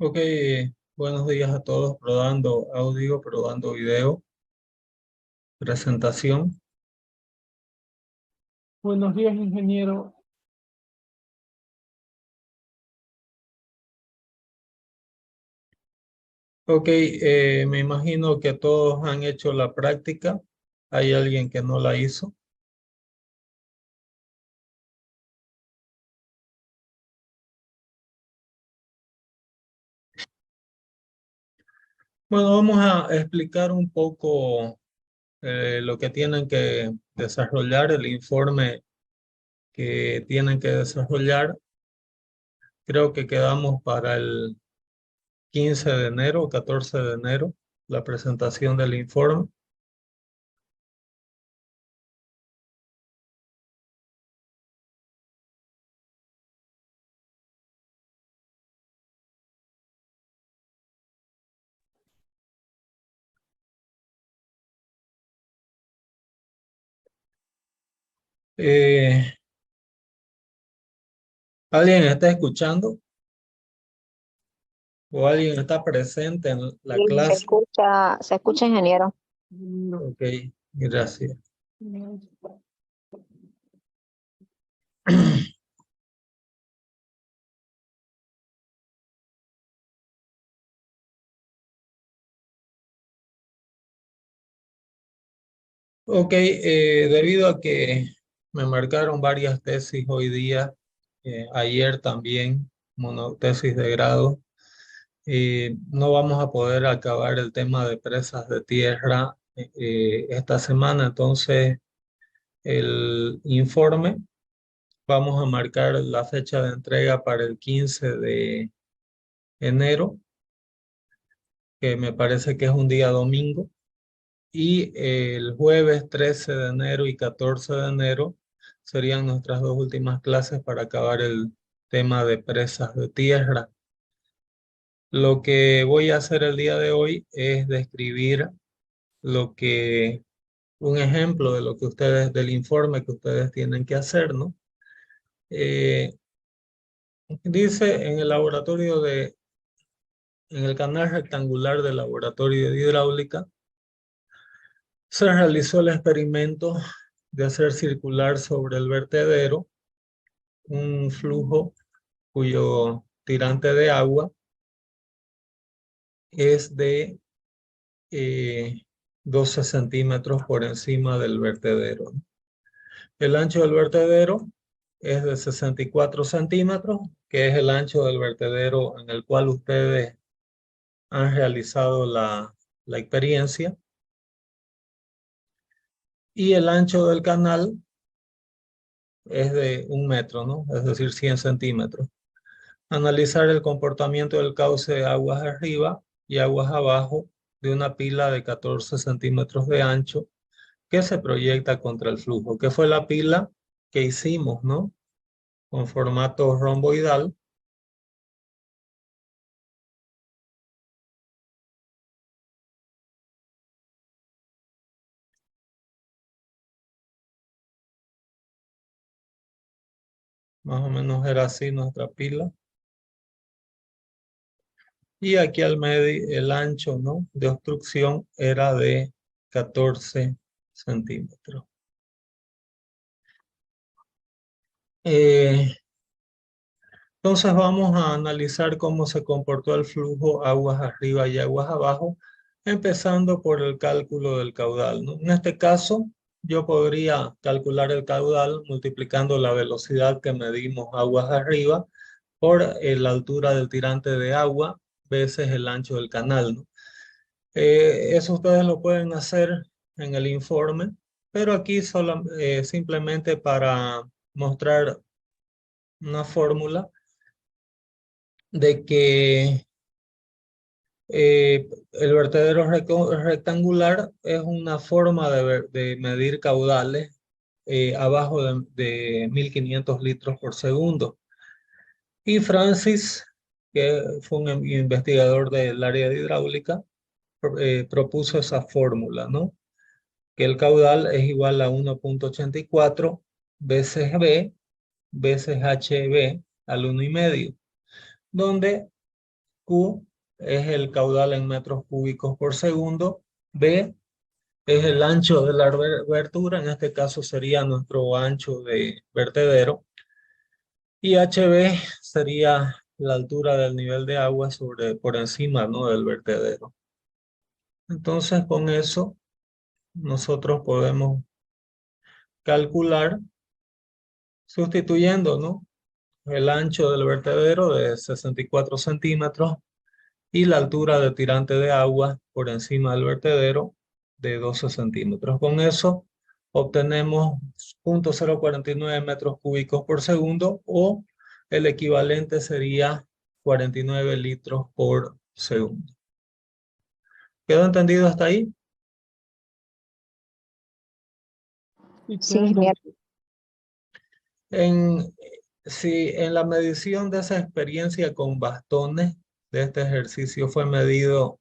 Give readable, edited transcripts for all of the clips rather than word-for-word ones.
Ok, buenos días a todos, probando audio, probando video, presentación. Buenos días, ingeniero. Ok, me imagino que todos han hecho la práctica. ¿Hay alguien que no la hizo? Bueno, vamos a explicar un poco lo que tienen que desarrollar, el informe que tienen que desarrollar. Creo que quedamos para el 15 de enero o 14 de enero, la presentación del informe. Eh, ¿Alguien está escuchando o alguien está presente en la Sí, clase? se escucha, ingeniero. Ok, gracias. Ok, debido a que me marcaron varias tesis hoy día, ayer también, monotesis de grado, no vamos a poder acabar el tema de presas de tierra esta semana, entonces el informe vamos a marcar la fecha de entrega para el 15 de enero, que me parece que es un día domingo. Y el jueves 13 de enero y 14 de enero serían nuestras dos últimas clases para acabar el tema de presas de tierra. Lo que voy a hacer el día de hoy es describir un ejemplo de lo que ustedes, del informe que ustedes tienen que hacer, ¿no? Eh, Dice en el canal rectangular del laboratorio de hidráulica, se realizó el experimento de hacer circular sobre el vertedero un flujo cuyo tirante de agua es de 12 centímetros por encima del vertedero. El ancho del vertedero es de 64 centímetros, que es el ancho del vertedero en el cual ustedes han realizado la experiencia. Y el ancho del canal es de 1 metro, ¿no? Es decir, 100 centímetros. Analizar el comportamiento del cauce de aguas arriba y aguas abajo de una pila de 14 centímetros de ancho que se proyecta contra el flujo, que fue la pila que hicimos, ¿no? Con formato romboidal. Más o menos era así nuestra pila. Y aquí al medio, el ancho, ¿no?, de obstrucción era de 14 centímetros. Entonces vamos a analizar cómo se comportó el flujo aguas arriba y aguas abajo, empezando por el cálculo del caudal, ¿no? En este caso, yo podría calcular el caudal multiplicando la velocidad que medimos aguas arriba por la altura del tirante de agua veces el ancho del canal, ¿no? Eso ustedes lo pueden hacer en el informe, pero aquí simplemente para mostrar una fórmula de que el vertedero rectangular es una forma de medir caudales abajo de 1500 litros por segundo. Y Francis, que fue un investigador del área de hidráulica, propuso esa fórmula, ¿no? Que el caudal es igual a 1,84 veces B veces HB al 1,5, donde Q es el caudal en metros cúbicos por segundo. B es el ancho de la abertura, en este caso sería nuestro ancho de vertedero. Y HB sería la altura del nivel de agua por encima, ¿no?, del vertedero. Entonces, con eso nosotros podemos calcular sustituyendo, ¿no?, el ancho del vertedero de 64 centímetros y la altura de tirante de agua por encima del vertedero de 12 centímetros. Con eso obtenemos 0.049 metros cúbicos por segundo, o el equivalente sería 49 litros por segundo. ¿Quedó entendido hasta ahí? Sí, ingeniero. En la medición de esa experiencia con bastones de este ejercicio fue medido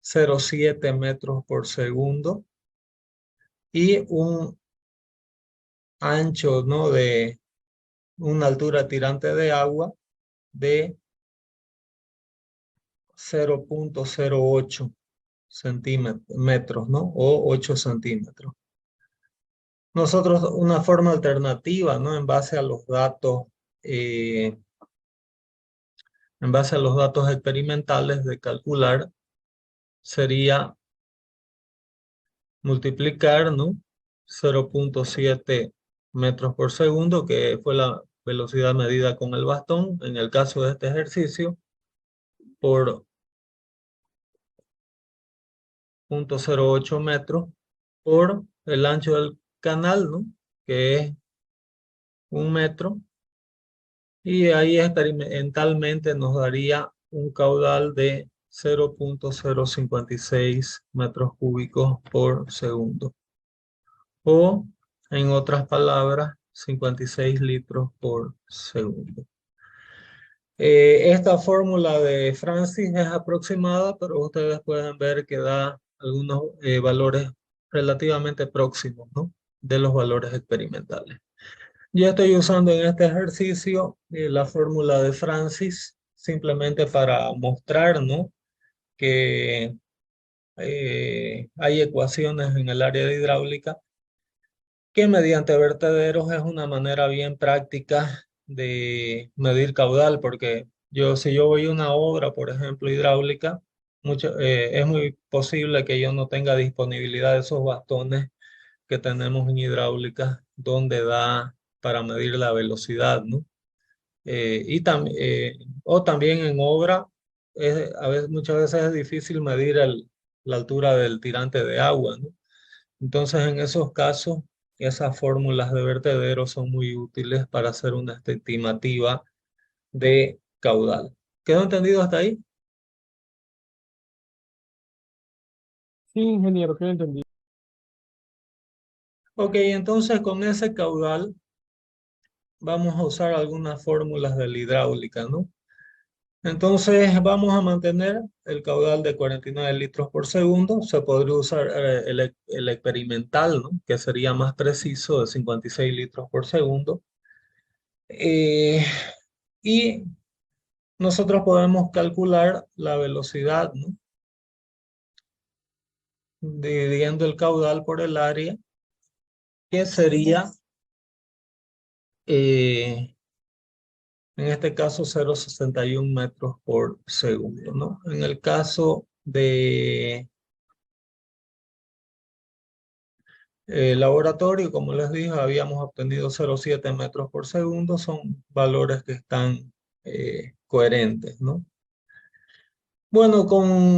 0,7 metros por segundo y un ancho, ¿no?, de una altura tirante de agua de 0.08 centímetros, ¿no?, o 8 centímetros. Nosotros, una forma alternativa, ¿no?, en base a los datos experimentales de calcular, sería multiplicar, ¿no?, 0.7 metros por segundo, que fue la velocidad medida con el bastón en el caso de este ejercicio, por 0.08 metros, por el ancho del canal, ¿no?, que es 1 metro, y ahí experimentalmente nos daría un caudal de 0.056 metros cúbicos por segundo. O, en otras palabras, 56 litros por segundo. Esta fórmula de Francis es aproximada, pero ustedes pueden ver que da algunos valores relativamente próximos, ¿no?, de los valores experimentales. Yo estoy usando en este ejercicio la fórmula de Francis simplemente para mostrar, ¿no?, que hay ecuaciones en el área de hidráulica que mediante vertederos es una manera bien práctica de medir caudal, porque si yo voy a una obra, por ejemplo, hidráulica, es muy posible que yo no tenga disponibilidad de esos bastones que tenemos en hidráulica, donde da para medir la velocidad, ¿no? O también en obra, muchas veces es difícil medir la altura del tirante de agua, ¿no? Entonces, en esos casos, esas fórmulas de vertedero son muy útiles para hacer una estimativa de caudal. ¿Quedó entendido hasta ahí? Sí, ingeniero, que entendí. Ok, entonces con ese caudal vamos a usar algunas fórmulas de la hidráulica, ¿no? Entonces vamos a mantener el caudal de 49 litros por segundo. Se podría usar el experimental, ¿no?, que sería más preciso, de 56 litros por segundo. Y nosotros podemos calcular la velocidad, ¿no?, dividiendo el caudal por el área, que sería, en este caso, 0,61 metros por segundo, ¿no? En el caso de laboratorio, como les dije, habíamos obtenido 0,7 metros por segundo. Son valores que están coherentes, ¿no? Bueno,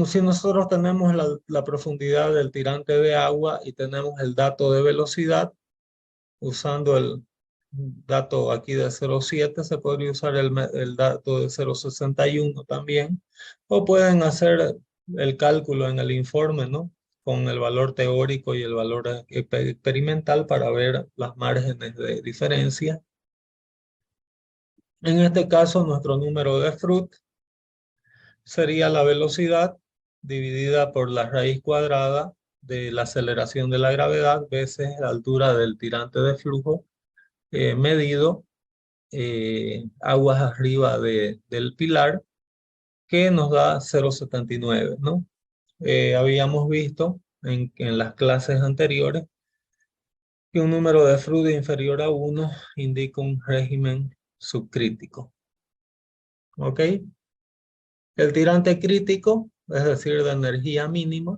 si nosotros tenemos la profundidad del tirante de agua y tenemos el dato de velocidad, usando el dato aquí de 0,7, se podría usar el dato de 0,61 también, o pueden hacer el cálculo en el informe, ¿no?, con el valor teórico y el valor experimental para ver las márgenes de diferencia. En este caso, nuestro número de Fruit sería la velocidad dividida por la raíz cuadrada de la aceleración de la gravedad veces la altura del tirante de flujo medido aguas arriba del pilar. que nos da 0,79, ¿no? Habíamos visto en las clases anteriores que un número de Freud inferior a 1 indica un régimen subcrítico. ¿Ok? El tirante crítico, es decir, de energía mínima,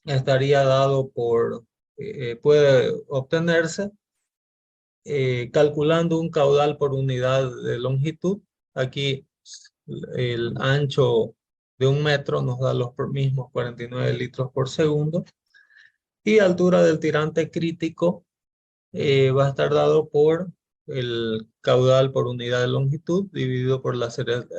estaría dado puede obtenerse calculando un caudal por unidad de longitud. Aquí el ancho de 1 metro nos da los mismos 49 litros por segundo. Y altura del tirante crítico va a estar dado por el caudal por unidad de longitud dividido por la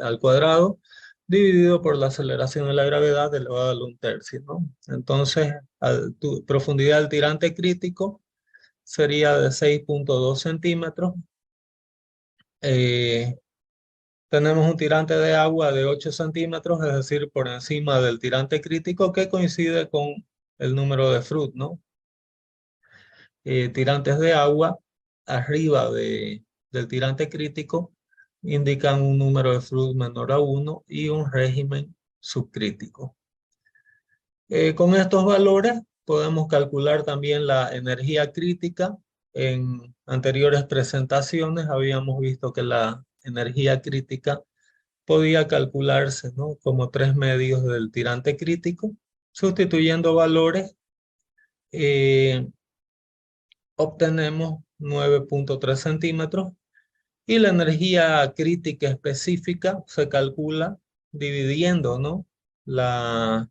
al cuadrado, dividido por la aceleración de la gravedad elevado al 1/3, ¿no? Entonces, profundidad del tirante crítico sería de 6,2 centímetros. Tenemos un tirante de agua de 8 centímetros, es decir, por encima del tirante crítico, que coincide con el número de Freud, ¿no? Tirantes de agua arriba del tirante crítico indican un número de Freud menor a 1 y un régimen subcrítico. Con estos valores podemos calcular también la energía crítica. En anteriores presentaciones habíamos visto que la energía crítica podía calcularse, ¿no?, como 3 medios del tirante crítico. Sustituyendo valores, obtenemos 9,3 centímetros y la energía crítica específica se calcula dividiendo, ¿no?, la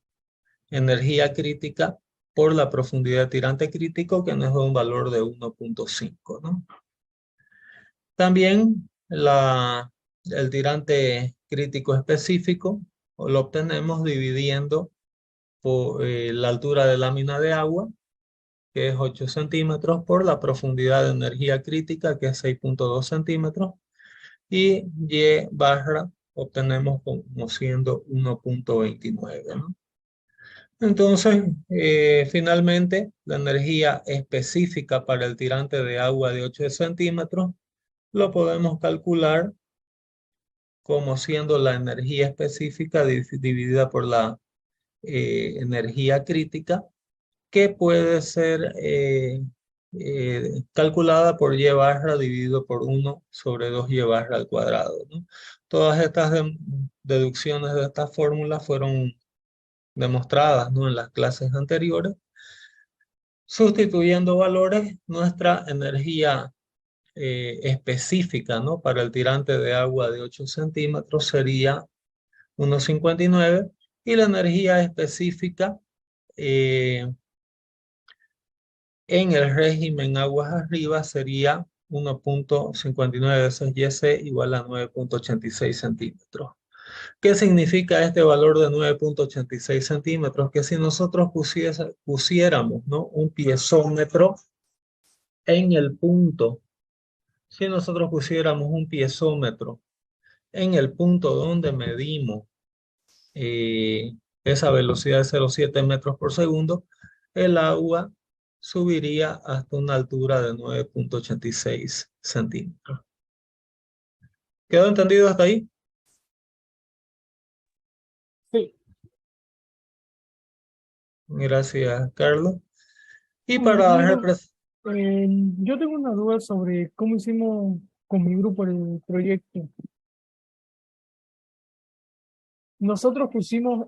energía crítica por la profundidad de tirante crítico, que nos da un valor de 1,5, ¿no? También el tirante crítico específico lo obtenemos dividiendo por la altura de lámina de agua, que es 8 centímetros, por la profundidad de energía crítica, que es 6,2 centímetros, y Y barra obtenemos como siendo 1,29, ¿no? Entonces, finalmente, la energía específica para el tirante de agua de 8 centímetros lo podemos calcular como siendo la energía específica dividida por la energía crítica, que puede ser calculada por Y barra dividido por 1 sobre 2Y barra al cuadrado, ¿no? Todas estas deducciones de esta fórmula fueron demostradas, ¿no?, en las clases anteriores. Sustituyendo valores, nuestra energía específica, ¿no?, para el tirante de agua de 8 centímetros sería 1,59, y la energía específica en el régimen aguas arriba sería 1,59 veces YC igual a 9,86 centímetros. ¿Qué significa este valor de 9,86 centímetros? Que si nosotros pusiéramos, ¿no?, un piezómetro en el punto, si nosotros pusiéramos un piezómetro en el punto donde medimos esa velocidad de 0,7 metros por segundo, el agua subiría hasta una altura de 9,86 centímetros. ¿Quedó entendido hasta ahí? Sí. Gracias, Carlos. Y Ingeniero, yo tengo una duda sobre cómo hicimos con mi grupo el proyecto. Nosotros pusimos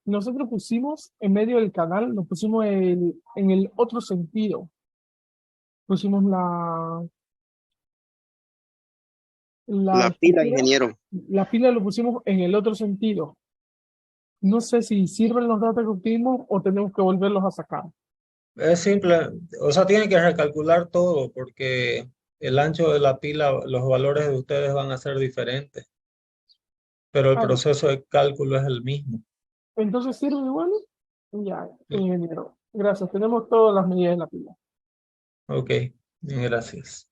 nosotros pusimos en medio del canal, lo pusimos en el otro sentido. Pusimos la La pila, estructura, ingeniero. la pila lo pusimos en el otro sentido. No sé si sirven los datos que obtuvimos o tenemos que volverlos a sacar. Es simple, o sea, tienen que recalcular todo porque el ancho de la pila, los valores de ustedes van a ser diferentes, pero el Ah, proceso de cálculo es el mismo. entonces sirve igual. Ya, ingeniero. Gracias. Tenemos todas las medidas de la pila. Ok, bien, gracias.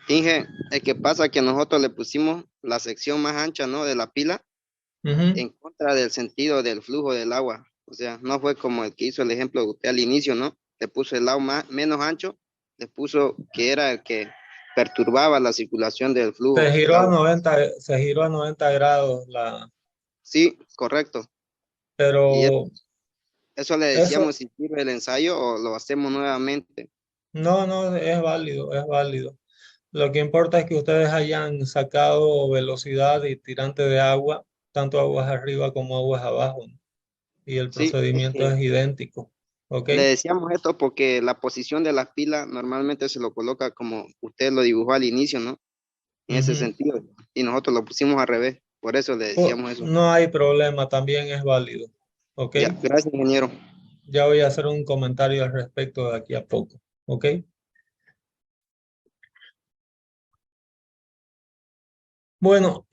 Inge, el que pasa que nosotros le pusimos la sección más ancha, ¿no?, de la pila Ujú. en contra del sentido del flujo del agua. O sea, no fue como el que hizo el ejemplo de usted al inicio, ¿no? Le puso el lado menos ancho, le puso que era el que perturbaba la circulación del flujo Se del giró a agua. 90 grados, Sí, correcto. Y pero eso le eso decíamos si sirve el ensayo o lo hacemos nuevamente. no es válido, es válido. Lo que importa es que ustedes hayan sacado velocidad y tirante de agua, tanto aguas arriba como aguas abajo, ¿no? Y el Sí, es procedimiento que es idéntico, ¿ok? le decíamos esto porque la posición de las pilas normalmente se lo coloca como usted lo dibujó al inicio, ¿no? En ese Ujú. sentido. Y nosotros lo pusimos al revés. Por eso le decíamos eso. No hay problema, también es válido, ¿ok? Ya, gracias, ingeniero. Ya voy a hacer un comentario al respecto de aquí a poco, ¿ok? Bueno,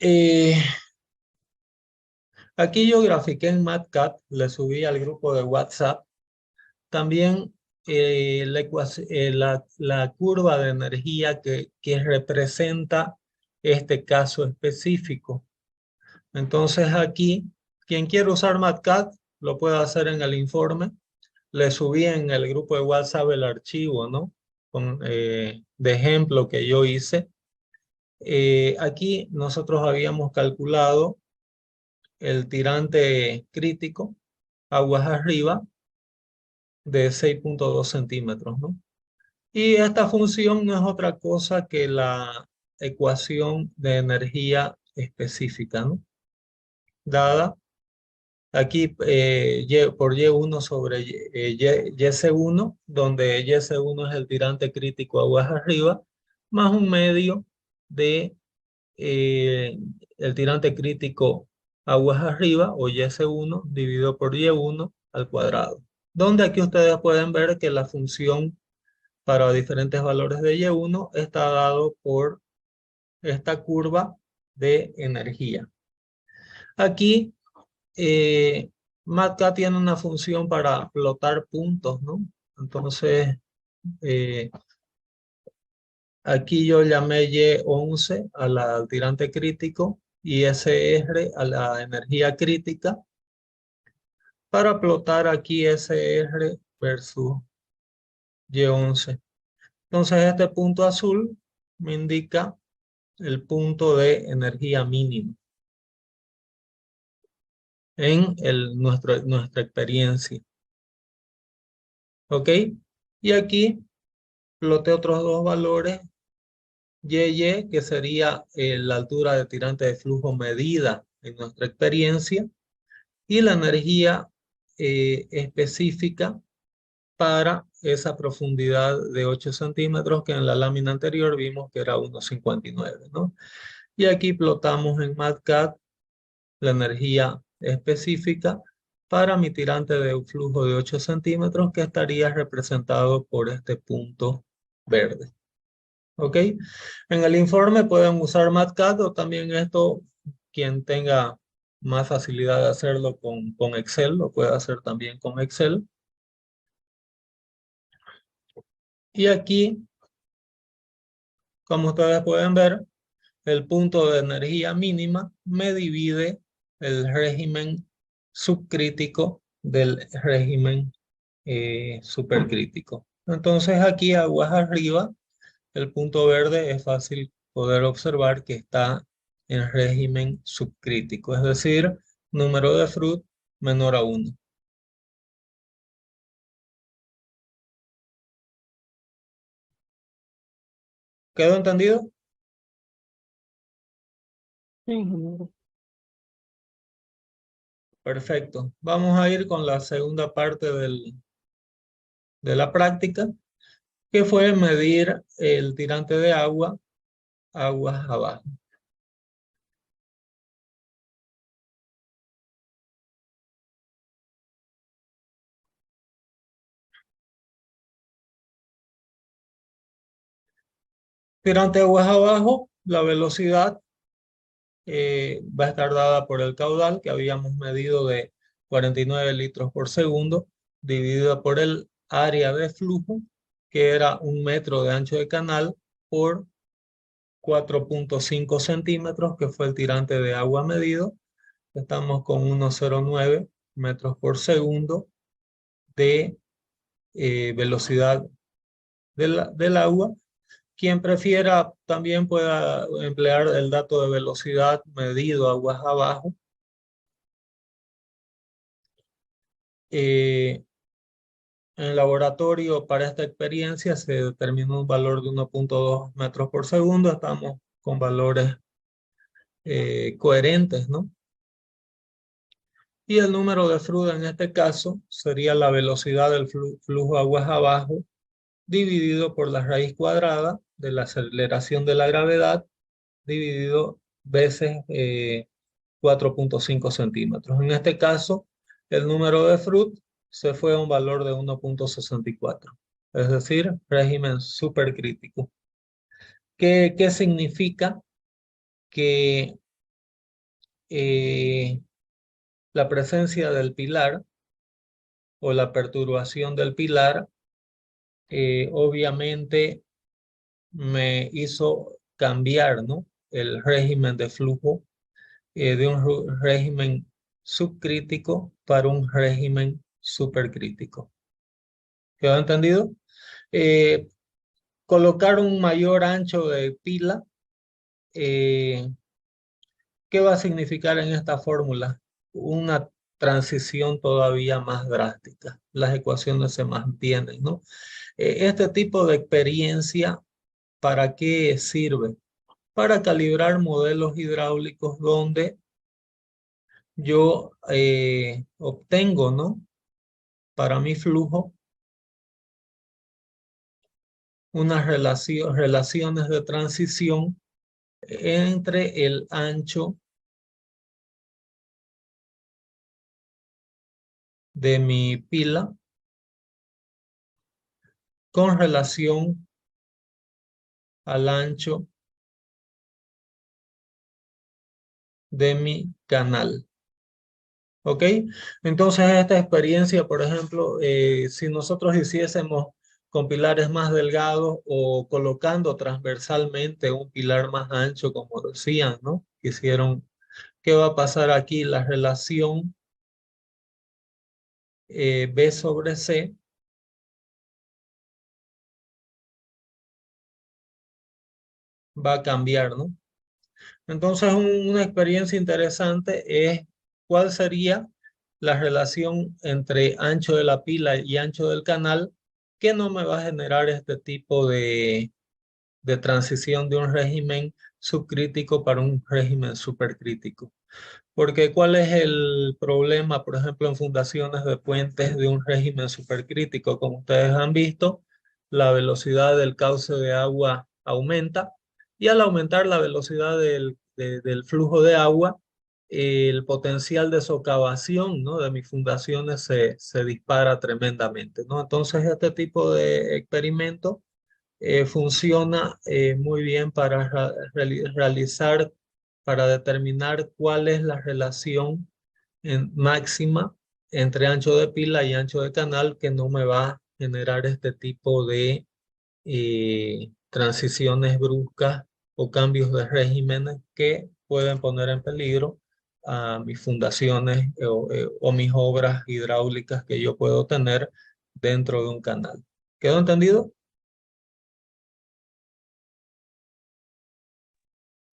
aquí yo grafiqué en MatCat, le subí al grupo de WhatsApp también la curva de energía que representa este caso específico. Entonces aquí, quien quiere usar MatCat lo puede hacer en el informe. Le subí en el grupo de WhatsApp el archivo, ¿no? De ejemplo que yo hice. Aquí nosotros habíamos calculado el tirante crítico, aguas arriba, de 6,2 centímetros, ¿no? Y esta función no es otra cosa que la ecuación de energía específica, ¿no? Dada aquí por Y1 sobre YC1, donde YC1 es el tirante crítico aguas arriba, más un medio de eh, el tirante crítico aguas arriba, o YC1, dividido por Y1 al cuadrado. Donde aquí ustedes pueden ver que la función para diferentes valores de Y1 está dado por esta curva de energía. Aquí MATLAB tiene una función para plotar puntos, ¿no? Entonces, eh, aquí yo llamé Y11 al tirante crítico y SR a la energía crítica para plotar aquí SR versus Y11. Entonces, este punto azul me indica el punto de energía mínimo en nuestra experiencia. ¿Ok? Y aquí ploté otros dos valores, y, que sería la altura de tirante de flujo medida en nuestra experiencia, y la energía específica para esa profundidad de 8 centímetros que en la lámina anterior vimos que era 1,59, ¿no? Y aquí plotamos en MATLAB la energía específica para mi tirante de flujo de 8 centímetros que estaría representado por este punto verde. ¿Ok? En el informe pueden usar MATLAB o también esto, quien tenga más facilidad de hacerlo con Excel, lo puede hacer también con Excel. Y aquí, como ustedes pueden ver, el punto de energía mínima me divide el régimen subcrítico del régimen supercrítico. Entonces aquí aguas arriba, el punto verde es fácil poder observar que está en régimen subcrítico, es decir, número de Froude menor a 1. ¿Quedó entendido? Sí, ingeniero. Perfecto. Vamos a ir con la segunda parte de la práctica, que fue medir el tirante de agua, aguas abajo. Tirante de aguas abajo, la velocidad va a estar dada por el caudal que habíamos medido de 49 litros por segundo, dividido por el área de flujo, que era 1 metro de ancho de canal por 4,5 centímetros, que fue el tirante de agua medido. Estamos con 1,09 metros por segundo de velocidad del agua. Quien prefiera también pueda emplear el dato de velocidad medido aguas abajo. En el laboratorio para esta experiencia se determinó un valor de 1.2 metros por segundo. Estamos con valores coherentes, ¿no? Y el número de Froude en este caso sería la velocidad del flujo aguas abajo dividido por la raíz cuadrada de la aceleración de la gravedad dividido veces 4.5 centímetros. En este caso, el número de Froude se fue a un valor de 1.64, es decir, régimen supercrítico. ¿Qué significa? Que la presencia del pilar o la perturbación del pilar obviamente me hizo cambiar, ¿no?, el régimen de flujo de un régimen subcrítico para un régimen supercrítico. ¿Quedó entendido? Colocar un mayor ancho de pila, ¿qué va a significar en esta fórmula? Una transición todavía más drástica. Las ecuaciones se mantienen, ¿no? Este tipo de experiencia, ¿para qué sirve? Para calibrar modelos hidráulicos donde yo obtengo, ¿no?, para mi flujo unas relaciones de transición entre el ancho de mi pila con relación al ancho de mi canal. ¿Ok? Entonces esta experiencia, por ejemplo, si nosotros hiciésemos con pilares más delgados o colocando transversalmente un pilar más ancho, como decían, ¿no? Hicieron, ¿qué va a pasar aquí? La relación B sobre C va a cambiar, ¿no? Entonces una experiencia interesante es cuál sería la relación entre ancho de la pila y ancho del canal que no me va a generar este tipo de transición de un régimen subcrítico para un régimen supercrítico. Porque ¿cuál es el problema, por ejemplo, en fundaciones de puentes de un régimen supercrítico? Como ustedes han visto, la velocidad del cauce de agua aumenta y al aumentar la velocidad del flujo de agua, el potencial de socavación, ¿no?, de mis fundaciones se dispara tremendamente, ¿no? Entonces, este tipo de experimento funciona muy bien para realizar, para determinar cuál es la relación máxima entre ancho de pila y ancho de canal que no me va a generar este tipo de transiciones bruscas o cambios de regímenes que pueden poner en peligro a mis fundaciones o mis obras hidráulicas que yo puedo tener dentro de un canal. ¿Quedó entendido?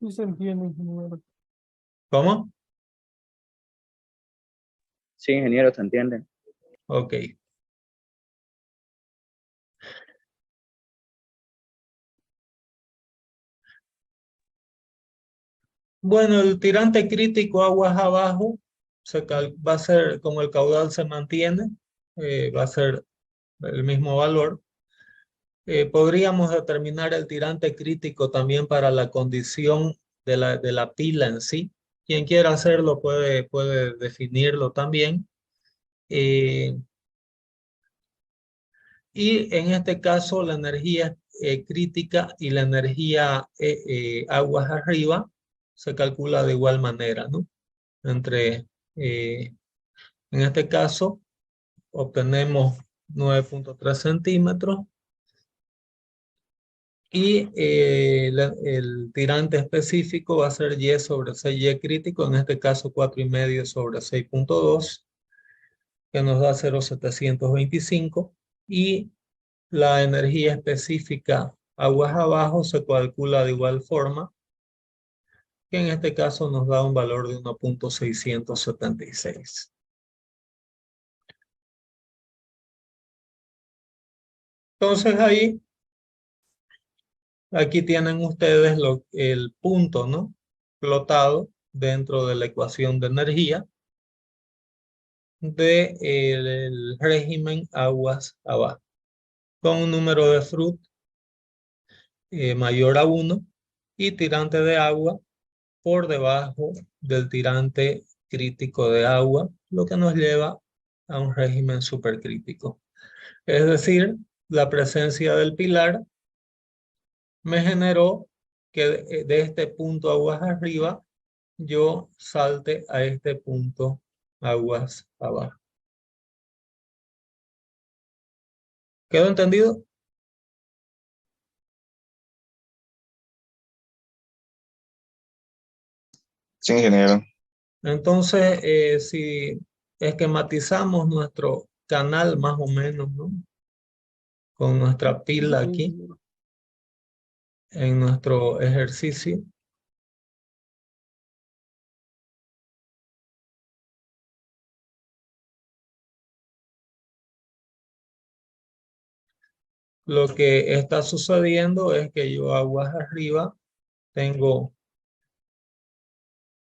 Sí se entiende, ingeniero. ¿Cómo? Sí, ingeniero, se entiende. Ok. Bueno, el tirante crítico aguas abajo va a ser, como el caudal se mantiene, va a ser el mismo valor. Podríamos determinar el tirante crítico también para la condición de la pila en sí. Quien quiera hacerlo puede definirlo también. Y en este caso la energía crítica y la energía aguas arriba se calcula de igual manera, ¿no? En este caso obtenemos 9.3 centímetros y el tirante específico va a ser Y sobre 6Y crítico, en este caso 4,5 sobre 6.2, que nos da 0,725, y la energía específica Aguas abajo se calcula de igual forma, que en este caso nos da un valor de 1.676. Entonces ahí, aquí tienen ustedes el punto, ¿no? Plotado dentro de la ecuación de energía del régimen aguas abajo, con un número de Fruit mayor a 1 y tirante de agua por debajo del tirante crítico de agua, lo que nos lleva a un régimen supercrítico. Es decir, la presencia del pilar me generó que de este punto aguas arriba, yo salte a este punto aguas abajo. ¿Quedó entendido? Sí, ingeniero. Entonces, si esquematizamos nuestro canal más o menos, ¿no? Con nuestra pila aquí en nuestro ejercicio. Lo que está sucediendo es que yo aguas arriba tengo,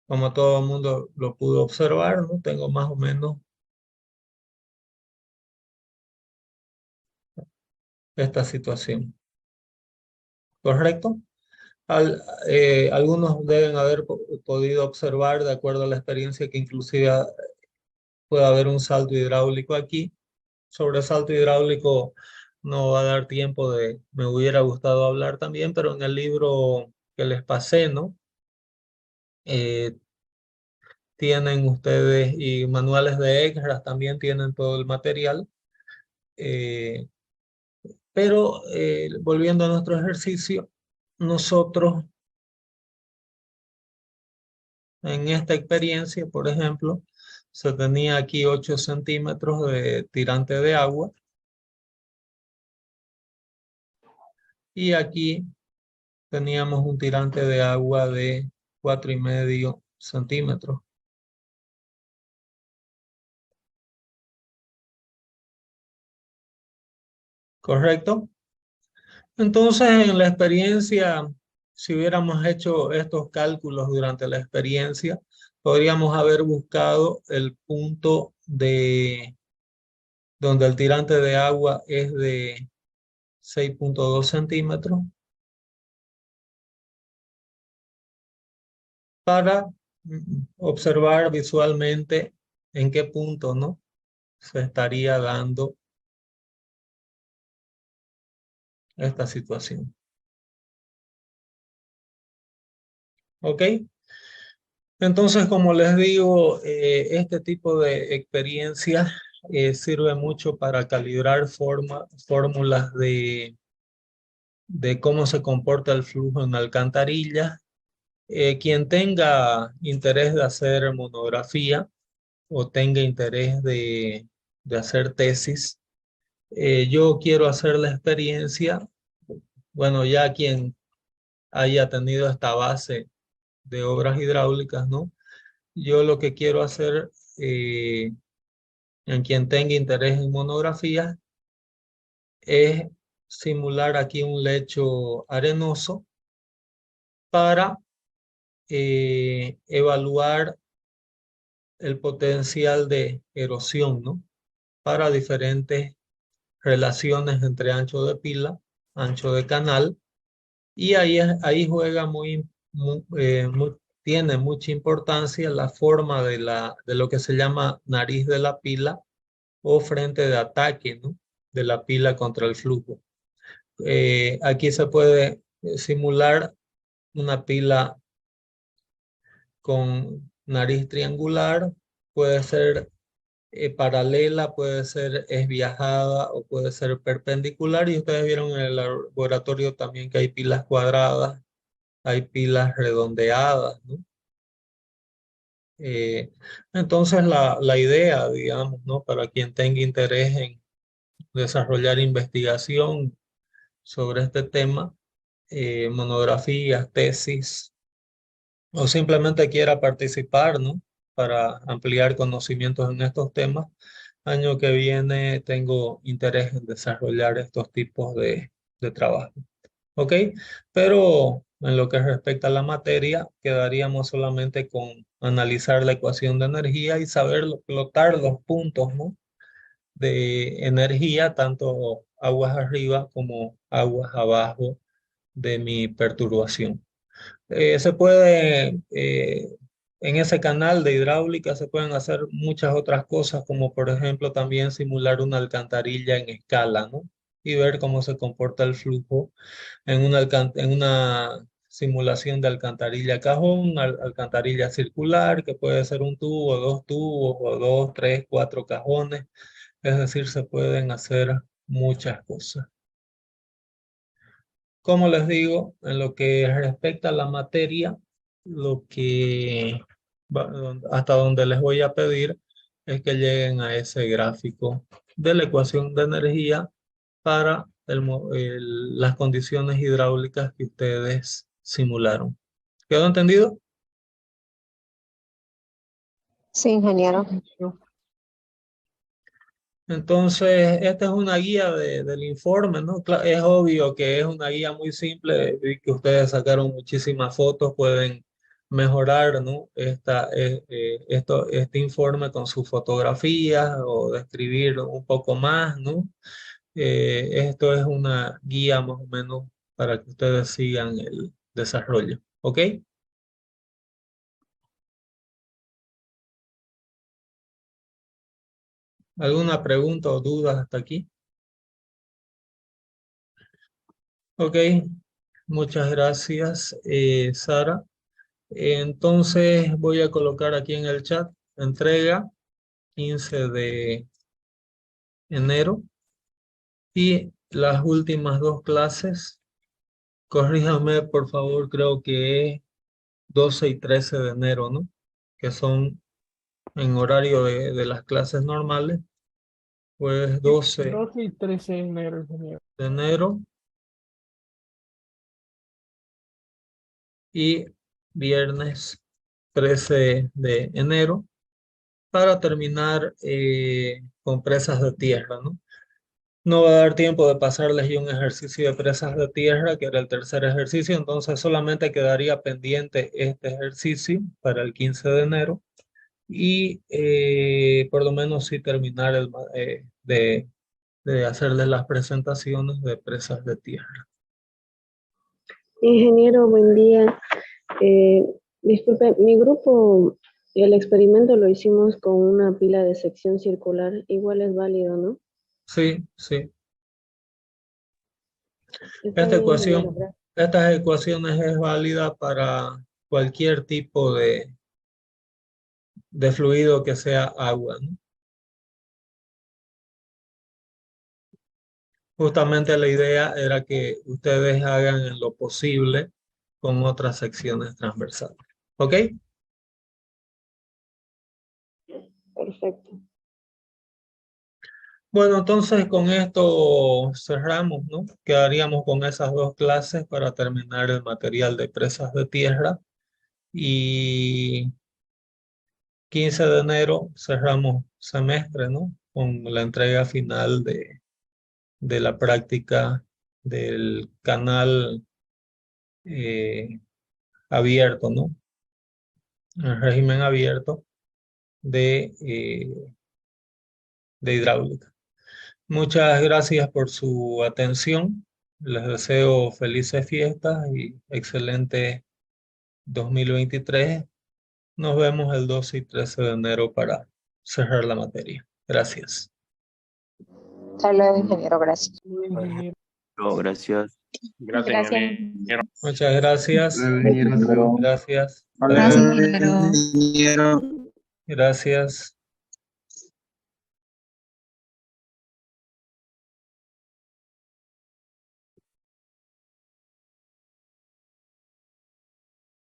como todo el mundo lo pudo observar, ¿no? Tengo más o menos esta situación. ¿Correcto? Algunos deben haber podido observar, de acuerdo a la experiencia, que inclusive puede haber un salto hidráulico aquí. Sobre salto hidráulico no va a dar tiempo me hubiera gustado hablar también, pero en el libro que les pasé, ¿no? Tienen ustedes y manuales de ECRAS también tienen todo el material. Pero volviendo a nuestro ejercicio, nosotros en esta experiencia, por ejemplo, se tenía aquí 8 centímetros de tirante de agua y aquí teníamos un tirante de agua de 4,5 centímetros. ¿Correcto? Entonces, en la experiencia, si hubiéramos hecho estos cálculos durante la experiencia, podríamos haber buscado el punto donde el tirante de agua es de 6,2 centímetros para observar visualmente en qué punto, ¿no? Se estaría dando esta situación. ¿Ok? Entonces, como les digo, este tipo de experiencia sirve mucho para calibrar fórmulas de cómo se comporta el flujo en alcantarillas. Quien tenga interés de hacer monografía o tenga interés de hacer tesis, yo quiero hacer la experiencia, bueno, ya quien haya tenido esta base de obras hidráulicas, ¿no? Yo lo que quiero hacer, en quien tenga interés en monografías, es simular aquí un lecho arenoso para evaluar el potencial de erosión, ¿no? Para diferentes relaciones entre ancho de pila, ancho de canal, y ahí juega tiene mucha importancia la forma de lo que se llama nariz de la pila o frente de ataque, ¿no? De la pila contra el flujo. Aquí se puede simular una pila con nariz triangular, puede ser paralela, puede ser esviajada o puede ser perpendicular. Y ustedes vieron en el laboratorio también que hay pilas cuadradas, hay pilas redondeadas, ¿no? Entonces la idea, digamos, ¿no? Para quien tenga interés en desarrollar investigación sobre este tema, monografías, tesis, o simplemente quiera participar, ¿no? Para ampliar conocimientos en estos temas, año que viene tengo interés en desarrollar estos tipos de trabajo. ¿Ok? Pero en lo que respecta a la materia, quedaríamos solamente con analizar la ecuación de energía y saber plotar los puntos, ¿no? De energía, tanto aguas arriba como aguas abajo de mi perturbación. Se puede, en ese canal de hidráulica se pueden hacer muchas otras cosas, como por ejemplo también simular una alcantarilla en escala, ¿no? Y ver cómo se comporta el flujo en una simulación de alcantarilla cajón, alcantarilla circular, que puede ser un tubo, dos tubos, o dos, tres, cuatro cajones. Es decir, se pueden hacer muchas cosas. Como les digo, en lo que respecta a la materia, hasta donde les voy a pedir es que lleguen a ese gráfico de la ecuación de energía para las condiciones hidráulicas que ustedes simularon. ¿Quedó entendido? Sí, ingeniero. Entonces, esta es una guía del informe, ¿no? Es obvio que es una guía muy simple y que ustedes sacaron muchísimas fotos, pueden mejorar, ¿no? Este informe con sus fotografías o describir un poco más, ¿no? Esto es una guía más o menos para que ustedes sigan el desarrollo, ¿ok? ¿Alguna pregunta o duda hasta aquí? Ok, muchas gracias, Sara. Entonces voy a colocar aquí en el chat, entrega 15 de enero y las últimas dos clases, corríjame por favor, creo que es 12 y 13 de enero, ¿no? Que son en horario de las clases normales, pues 12 12 y 13 de enero, ingeniero. de enero y viernes 13 de enero para terminar con presas de tierra, ¿no? No va a dar tiempo de pasarles ya un ejercicio de presas de tierra, que era el tercer ejercicio, entonces solamente quedaría pendiente este ejercicio para el 15 de enero y por lo menos sí terminar de hacerles las presentaciones de presas de tierra. Ingeniero, buen día. Disculpe, mi grupo, el experimento lo hicimos con una pila de sección circular. Igual es válido, ¿no? Sí, sí. Está bien, ingeniero, gracias. Estas ecuaciones es válida para cualquier tipo de fluido que sea agua, ¿no? Justamente la idea era que ustedes hagan en lo posible con otras secciones transversales. ¿Ok? Perfecto. Bueno, entonces con esto cerramos, ¿no? Quedaríamos con esas dos clases para terminar el material de presas de tierra. Y 15 de enero cerramos semestre, ¿no? Con la entrega final de la práctica del canal abierto, ¿no? El régimen abierto de hidráulica. Muchas gracias por su atención. Les deseo felices fiestas y excelente 2023. Nos vemos el 12 y 13 de enero para cerrar la materia. Gracias. Hasta luego, ingeniero. Gracias. Muy bien, ingeniero. No, gracias. Gracias, ingeniero. Muchas gracias. Ingeniero, hasta luego. Gracias. Gracias, ingeniero. Gracias.